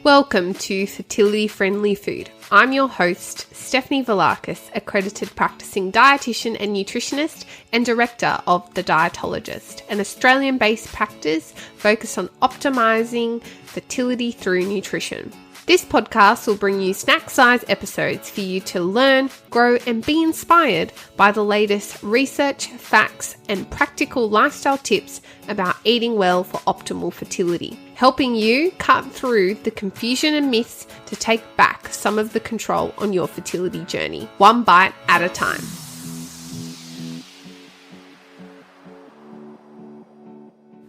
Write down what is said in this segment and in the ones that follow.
Welcome to Fertility Friendly Food. I'm your host, Stefanie Velakis, accredited practicing dietitian and nutritionist and director of the Dietologist, an Australian-based practice focused on optimizing fertility through nutrition. This podcast will bring you snack-size episodes for you to learn, grow, and be inspired by the latest research, facts, and practical lifestyle tips about eating well for optimal fertility, helping you cut through the confusion and myths to take back some of the control on your fertility journey, one bite at a time.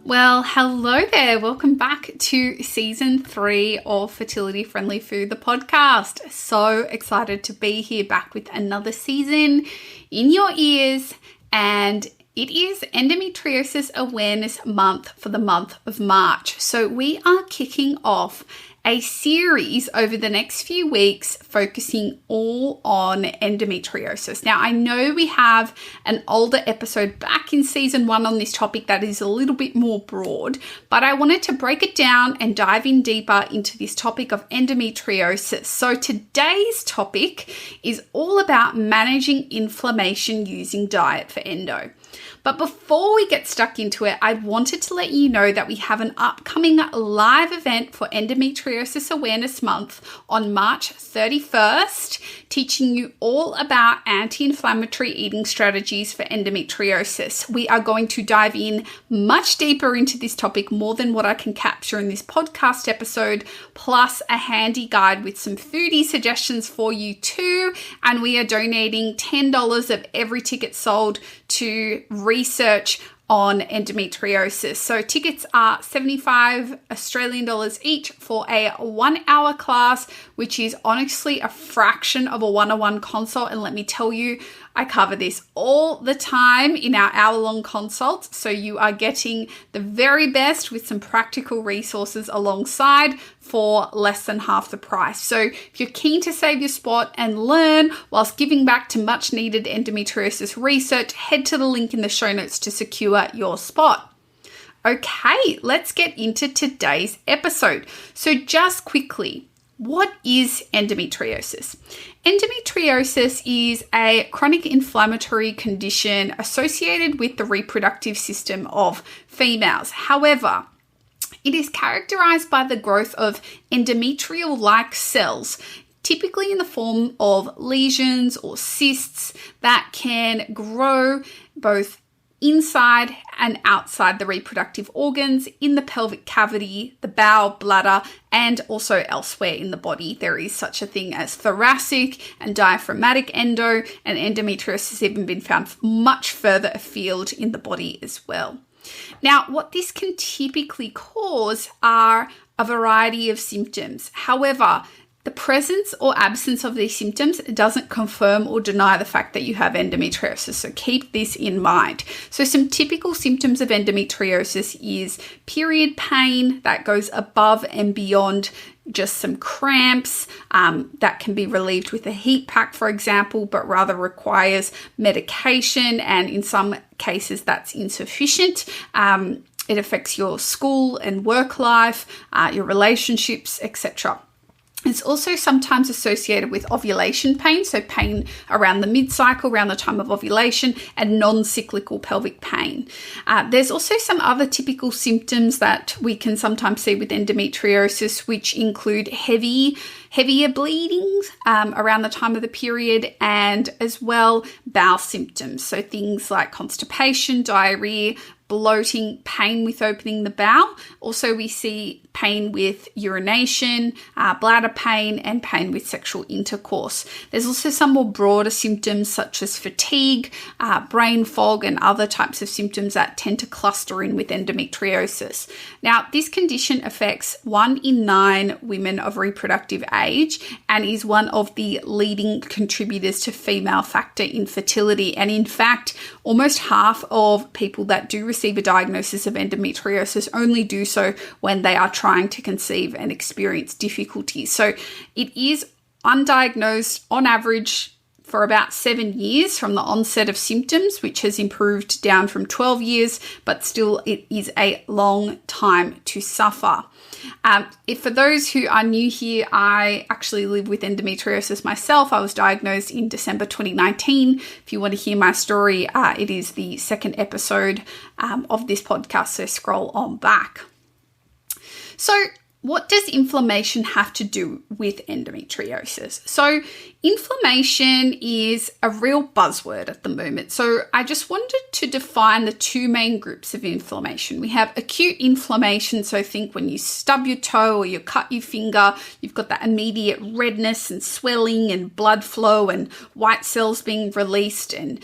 Well, hello there. Welcome back to season 3 of Fertility Friendly Food, the podcast. So excited to be here back with another season in your ears. And it is Endometriosis Awareness Month for the month of March. So we are kicking off a series over the next few weeks focusing all on endometriosis. Now, I know we have an older episode back in season 1 on this topic that is a little bit more broad, but I wanted to break it down and dive in deeper into this topic of endometriosis. So today's topic is all about managing inflammation using diet for endo. But before we get stuck into it, I wanted to let you know that we have an upcoming live event for Endometriosis Awareness Month on March 31st, teaching you all about anti-inflammatory eating strategies for endometriosis. We are going to dive in much deeper into this topic, more than what I can capture in this podcast episode, plus a handy guide with some foodie suggestions for you too. And we are donating $10 of every ticket sold to research on endometriosis. So tickets are 75 Australian dollars each for a 1-hour class, which is honestly a fraction of a one-on-one consult. And let me tell you, I cover this all the time in our hour-long consults. So you are getting the very best with some practical resources alongside for less than half the price. So if you're keen to save your spot and learn whilst giving back to much needed endometriosis research, head to the link in the show notes to secure your spot. Okay, let's get into today's episode. So just quickly, what is endometriosis? Endometriosis is a chronic inflammatory condition associated with the reproductive system of females. However, it is characterized by the growth of endometrial-like cells, typically in the form of lesions or cysts that can grow both inside and outside the reproductive organs, in the pelvic cavity, the bowel, bladder, and also elsewhere in the body. There is such a thing as thoracic and diaphragmatic endo, and endometriosis has even been found much further afield in the body as well. Now, what this can typically cause are a variety of symptoms. However, the presence or absence of these symptoms doesn't confirm or deny the fact that you have endometriosis, so keep this in mind. So some typical symptoms of endometriosis is period pain that goes above and beyond just some cramps that can be relieved with a heat pack, for example, but rather requires medication, and in some cases that's insufficient. It affects your school and work life, your relationships, etc. It's also sometimes associated with ovulation pain, so pain around the mid-cycle, around the time of ovulation, and non-cyclical pelvic pain. There's also some other typical symptoms that we can sometimes see with endometriosis, which include heavier bleeding around the time of the period, and as well bowel symptoms, so things like constipation, diarrhea, bloating, pain with opening the bowel. Also, we see pain with urination, bladder pain, and pain with sexual intercourse. There's also some more broader symptoms such as fatigue, brain fog, and other types of symptoms that tend to cluster in with endometriosis. Now, this condition affects 1 in 9 women of reproductive age and is one of the leading contributors to female factor infertility. And in fact, almost half of people that do receive a diagnosis of endometriosis only do so when they are trying to conceive and experience difficulties. So it is undiagnosed on average for about 7 years from the onset of symptoms, which has improved down from 12 years, but still it is a long time to suffer. For those who are new here, I actually live with endometriosis myself. I was diagnosed in December 2019. If you want to hear my story, it is the second episode of this podcast, so scroll on back. So what does inflammation have to do with endometriosis? So inflammation is a real buzzword at the moment. So I just wanted to define the two main groups of inflammation. We have acute inflammation. So think when you stub your toe or you cut your finger, you've got that immediate redness and swelling and blood flow and white cells being released and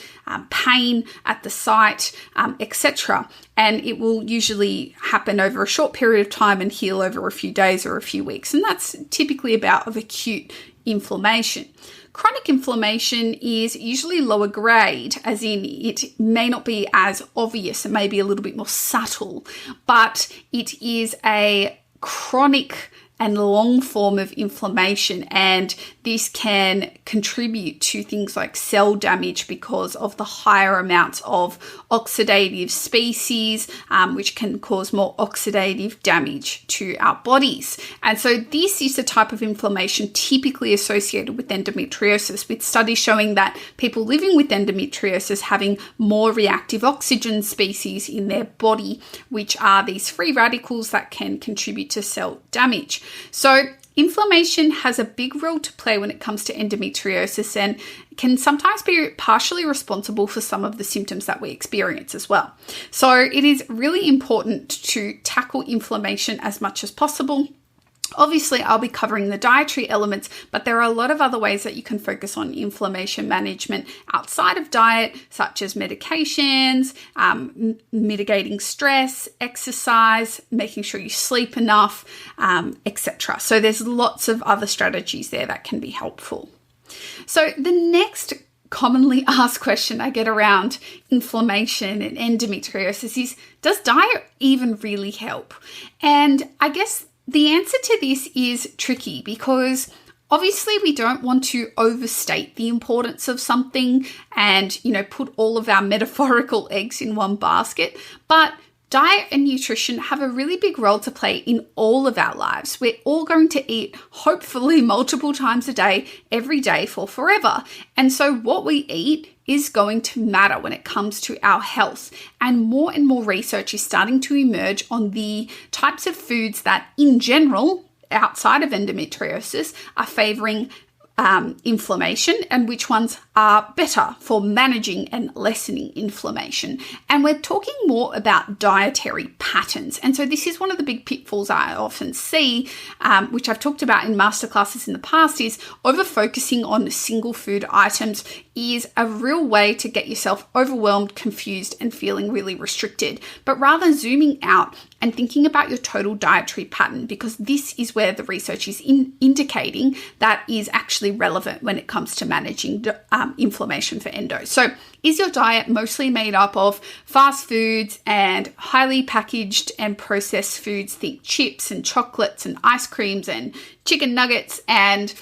pain at the site, etc. And it will usually happen over a short period of time and heal over a few days or a few weeks. And that's typically about of acute inflammation. Chronic inflammation is usually lower grade, as in it may not be as obvious, it may be a little bit more subtle, but it is a chronic and long form of inflammation, and this can contribute to things like cell damage because of the higher amounts of oxidative species, which can cause more oxidative damage to our bodies. And so this is the type of inflammation typically associated with endometriosis, with studies showing that people living with endometriosis having more reactive oxygen species in their body, which are these free radicals that can contribute to cell damage. So inflammation has a big role to play when it comes to endometriosis and can sometimes be partially responsible for some of the symptoms that we experience as well. So it is really important to tackle inflammation as much as possible. Obviously, I'll be covering the dietary elements, but there are a lot of other ways that you can focus on inflammation management outside of diet, such as medications, mitigating stress, exercise, making sure you sleep enough, etc. So there's lots of other strategies there that can be helpful. So the next commonly asked question I get around inflammation and endometriosis is, does diet even really help? And I guess the answer to this is tricky because obviously we don't want to overstate the importance of something and, put all of our metaphorical eggs in one basket, but diet and nutrition have a really big role to play in all of our lives. We're all going to eat, hopefully multiple times a day, every day for forever. And so what we eat is going to matter when it comes to our health. And more research is starting to emerge on the types of foods that, in general, outside of endometriosis, are favoring inflammation and which ones are better for managing and lessening inflammation. And we're talking more about dietary patterns. And so this is one of the big pitfalls I often see, which I've talked about in masterclasses in the past, is over-focusing on single food items is a real way to get yourself overwhelmed, confused, and feeling really restricted. But rather zooming out and thinking about your total dietary pattern, because this is where the research is indicating that is actually relevant when it comes to managing inflammation for endo. So is your diet mostly made up of fast foods and highly packaged and processed foods? Think chips and chocolates and ice creams and chicken nuggets and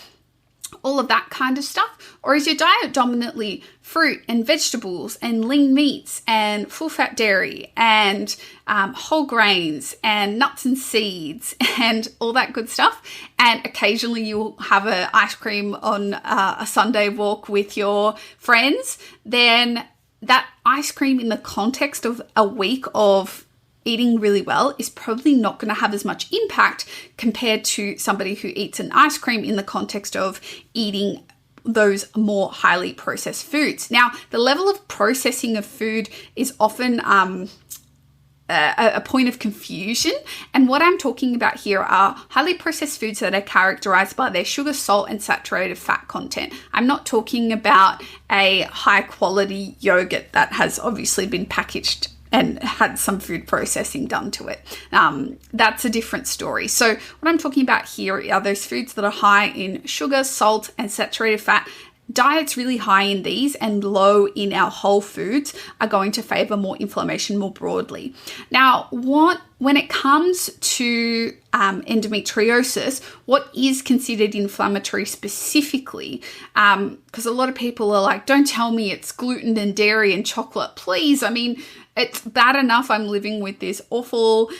all of that kind of stuff? Or is your diet dominantly fruit and vegetables and lean meats and full-fat dairy and whole grains and nuts and seeds and all that good stuff? And occasionally you'll have an ice cream on a Sunday walk with your friends. Then that ice cream in the context of a week of eating really well is probably not going to have as much impact compared to somebody who eats an ice cream in the context of eating those more highly processed foods. Now, the level of processing of food is often a point of confusion. And what I'm talking about here are highly processed foods that are characterized by their sugar, salt, and saturated fat content. I'm not talking about a high quality yogurt that has obviously been packaged and had some food processing done to it. That's a different story. So what I'm talking about here are those foods that are high in sugar, salt, and saturated fat, diets really high in these and low in our whole foods are going to favor more inflammation more broadly. Now, when it comes to endometriosis, what is considered inflammatory specifically? Because a lot of people are like, don't tell me it's gluten and dairy and chocolate, please. I mean, it's bad enough I'm living with this awful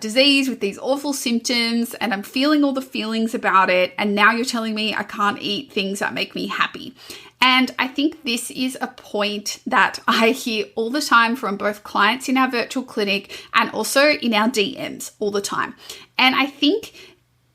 disease, with these awful symptoms, and I'm feeling all the feelings about it. And now you're telling me I can't eat things that make me happy. And I think this is a point that I hear all the time from both clients in our virtual clinic and also in our DMs all the time. And I think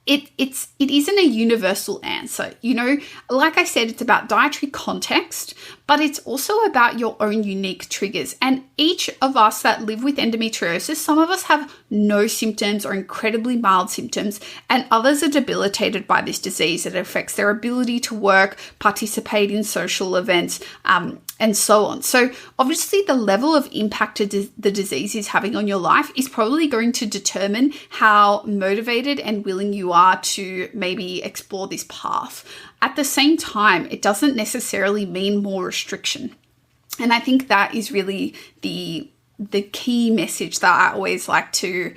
it isn't a universal answer. You know, like I said, it's about dietary context, but it's also about your own unique triggers. And each of us that live with endometriosis, some of us have no symptoms or incredibly mild symptoms, and others are debilitated by this disease. It affects their ability to work, participate in social events, and so on. So obviously the level of impact the disease is having on your life is probably going to determine how motivated and willing you are to maybe explore this path. At the same time, it doesn't necessarily mean more restriction. And I think that is really the key message that I always like to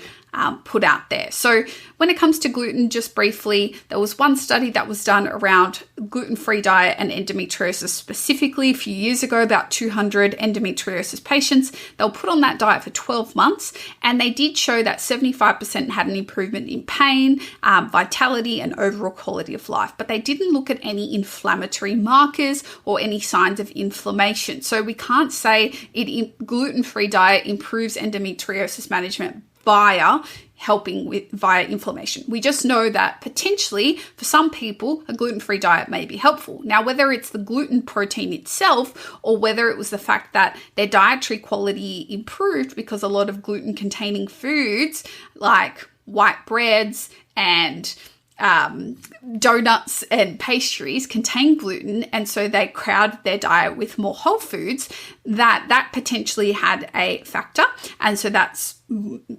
put out there. So when it comes to gluten, just briefly, there was one study that was done around gluten-free diet and endometriosis specifically a few years ago, about 200 endometriosis patients. They were put on that diet for 12 months, and they did show that 75% had an improvement in pain, vitality, and overall quality of life. But they didn't look at any inflammatory markers or any signs of inflammation. So we can't say gluten-free diet improves endometriosis management via inflammation. We just know that potentially for some people, a gluten-free diet may be helpful. Now, whether it's the gluten protein itself or whether it was the fact that their dietary quality improved because a lot of gluten-containing foods like white breads and donuts and pastries contain gluten, and so they crowd their diet with more whole foods, that potentially had a factor. And so that's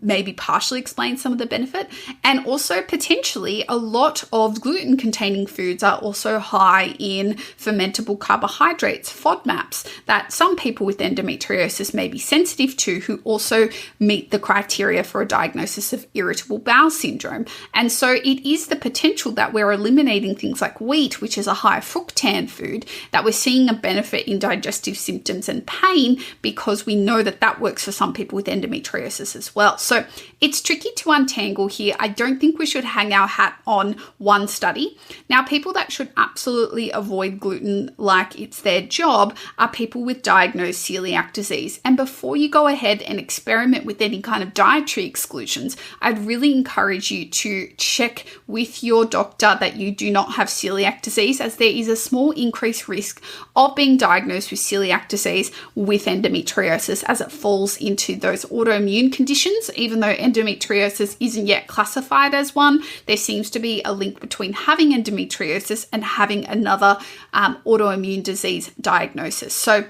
maybe partially explains some of the benefit. And also potentially a lot of gluten containing foods are also high in fermentable carbohydrates, FODMAPs, that some people with endometriosis may be sensitive to, who also meet the criteria for a diagnosis of irritable bowel syndrome. And so it is the potential that we're eliminating things like wheat, which is a high fructan food, that we're seeing a benefit in digestive symptoms and pain, because we know that that works for some people with endometriosis as well. So it's tricky to untangle here. I don't think we should hang our hat on one study. Now, people that should absolutely avoid gluten like it's their job are people with diagnosed celiac disease. And before you go ahead and experiment with any kind of dietary exclusions, I'd really encourage you to check with your doctor that you do not have celiac disease, as there is a small increased risk of being diagnosed with celiac disease with endometriosis, as it falls into those autoimmune conditions. Even though endometriosis isn't yet classified as one, there seems to be a link between having endometriosis and having another autoimmune disease diagnosis. So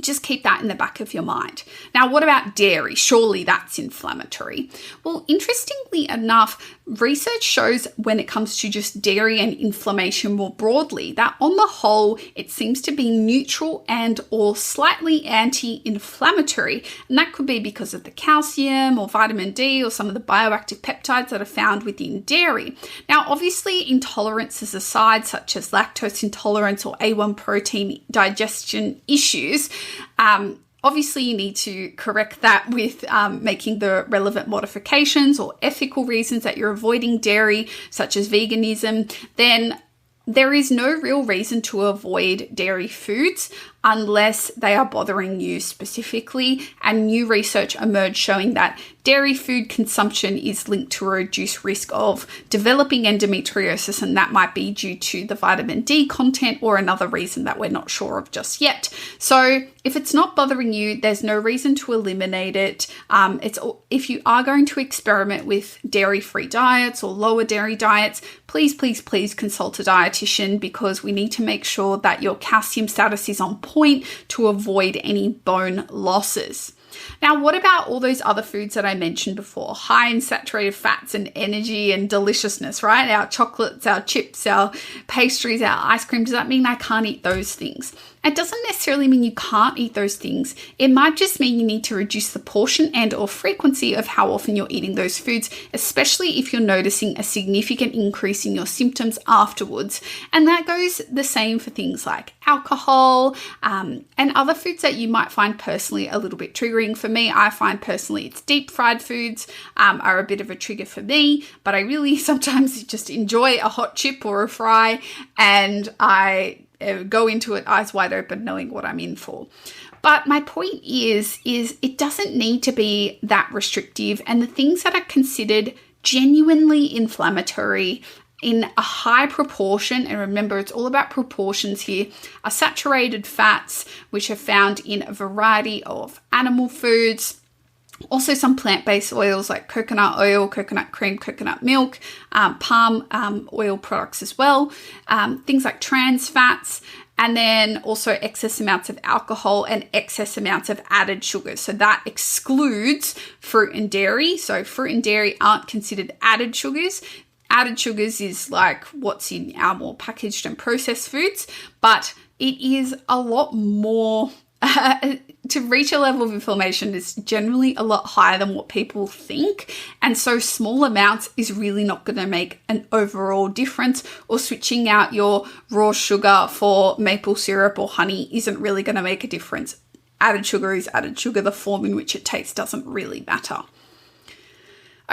just keep that in the back of your mind. Now, what about dairy? Surely that's inflammatory. Well, interestingly enough, research shows when it comes to just dairy and inflammation more broadly, that on the whole, it seems to be neutral and or slightly anti-inflammatory. And that could be because of the calcium or vitamin D or some of the bioactive peptides that are found within dairy. Now, obviously, intolerances aside, such as lactose intolerance or A1 protein digestion issues, obviously, you need to correct that with making the relevant modifications or ethical reasons that you're avoiding dairy, such as veganism. Then there is no real reason to avoid dairy foods unless they are bothering you specifically. And new research emerged showing that dairy food consumption is linked to a reduced risk of developing endometriosis, and that might be due to the vitamin D content or another reason that we're not sure of just yet. So if it's not bothering you, there's no reason to eliminate it. If you are going to experiment with dairy-free diets or lower dairy diets, please consult a dietitian, because we need to make sure that your calcium status is on point to avoid any bone losses. Now, what about all those other foods that I mentioned before? High in saturated fats and energy and deliciousness, right? Our chocolates, our chips, our pastries, our ice cream. Does that mean I can't eat those things? It doesn't necessarily mean you can't eat those things. It might just mean you need to reduce the portion and or frequency of how often you're eating those foods, especially if you're noticing a significant increase in your symptoms afterwards. And that goes the same for things like alcohol and other foods that you might find personally a little bit triggering. For me, I find personally it's deep fried foods are a bit of a trigger for me, but I really sometimes just enjoy a hot chip or a fry, and I go into it eyes wide open knowing what I'm in for. But my point is it doesn't need to be that restrictive, and the things that are considered genuinely inflammatory in a high proportion, and remember it's all about proportions here, are saturated fats, which are found in a variety of animal foods. Also some plant-based oils like coconut oil, coconut cream, coconut milk, palm oil products as well, things like trans fats, and then also excess amounts of alcohol and excess amounts of added sugars. So that excludes fruit and dairy. So fruit and dairy aren't considered added sugars. Added sugars is like what's in our more packaged and processed foods, but it is a lot more to reach a level of inflammation is generally a lot higher than what people think. And so small amounts is really not going to make an overall difference, or switching out your raw sugar for maple syrup or honey isn't really going to make a difference. Added sugar is added sugar. The form in which it tastes doesn't really matter.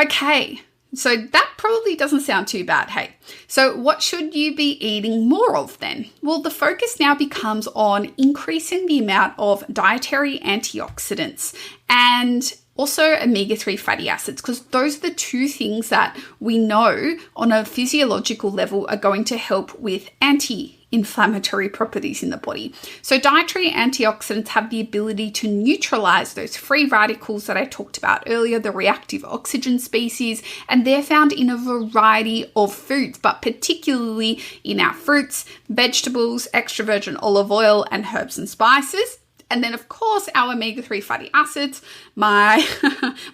Okay. So that probably doesn't sound too bad, hey? So what should you be eating more of then? Well, the focus now becomes on increasing the amount of dietary antioxidants and also omega-3 fatty acids, because those are the two things that we know on a physiological level are going to help with anti-inflammatory properties in the body. So dietary antioxidants have the ability to neutralize those free radicals that I talked about earlier, the reactive oxygen species, and they're found in a variety of foods, but particularly in our fruits, vegetables, extra virgin olive oil, and herbs and spices. And then, of course, our omega-3 fatty acids, my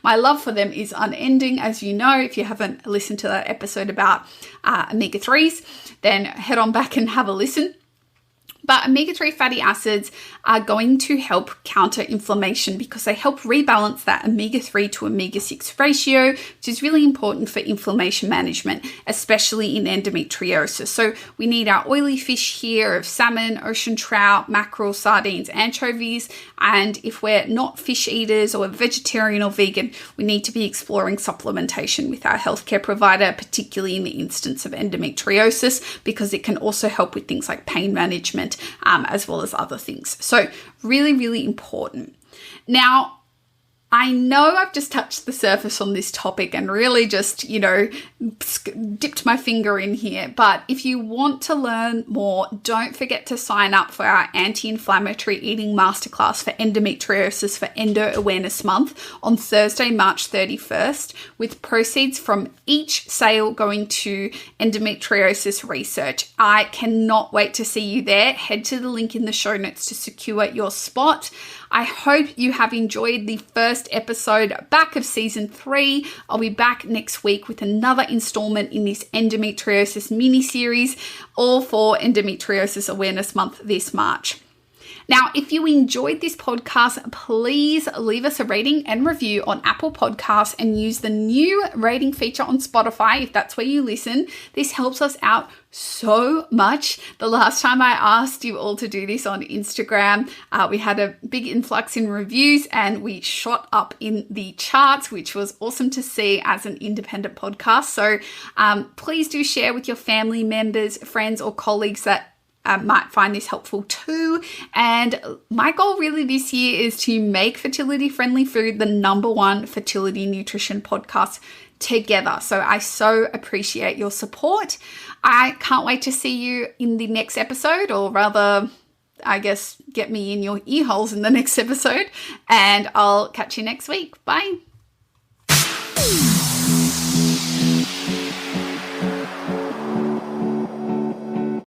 love for them is unending. As you know, if you haven't listened to that episode about omega-3s, then head on back and have a listen. But omega-3 fatty acids are going to help counter inflammation because they help rebalance that omega-3 to omega-6 ratio, which is really important for inflammation management, especially in endometriosis. So we need our oily fish here of salmon, ocean trout, mackerel, sardines, anchovies. And if we're not fish eaters or vegetarian or vegan, we need to be exploring supplementation with our healthcare provider, particularly in the instance of endometriosis, because it can also help with things like pain management, as well as other things. So really, really important. Now, I know I've just touched the surface on this topic and really just, dipped my finger in here. But if you want to learn more, don't forget to sign up for our Anti-Inflammatory Eating Masterclass for Endometriosis for Endo Awareness Month on Thursday, March 31st, with proceeds from each sale going to endometriosis research. I cannot wait to see you there. Head to the link in the show notes to secure your spot. I hope you have enjoyed the first episode back of season 3. I'll be back next week with another installment in this Endometriosis Mini-Series, all for Endometriosis Awareness Month this March. Now, if you enjoyed this podcast, please leave us a rating and review on Apple Podcasts and use the new rating feature on Spotify if that's where you listen. This helps us out so much. The last time I asked you all to do this on Instagram, we had a big influx in reviews and we shot up in the charts, which was awesome to see as an independent podcast. So please do share with your family members, friends, or colleagues that might find this helpful too. And my goal really this year is to make Fertility Friendly Food the #1 fertility nutrition podcast together. So I so appreciate your support. I can't wait to see you in the next episode, or rather, I guess, get me in your ear holes in the next episode. And I'll catch you next week. Bye.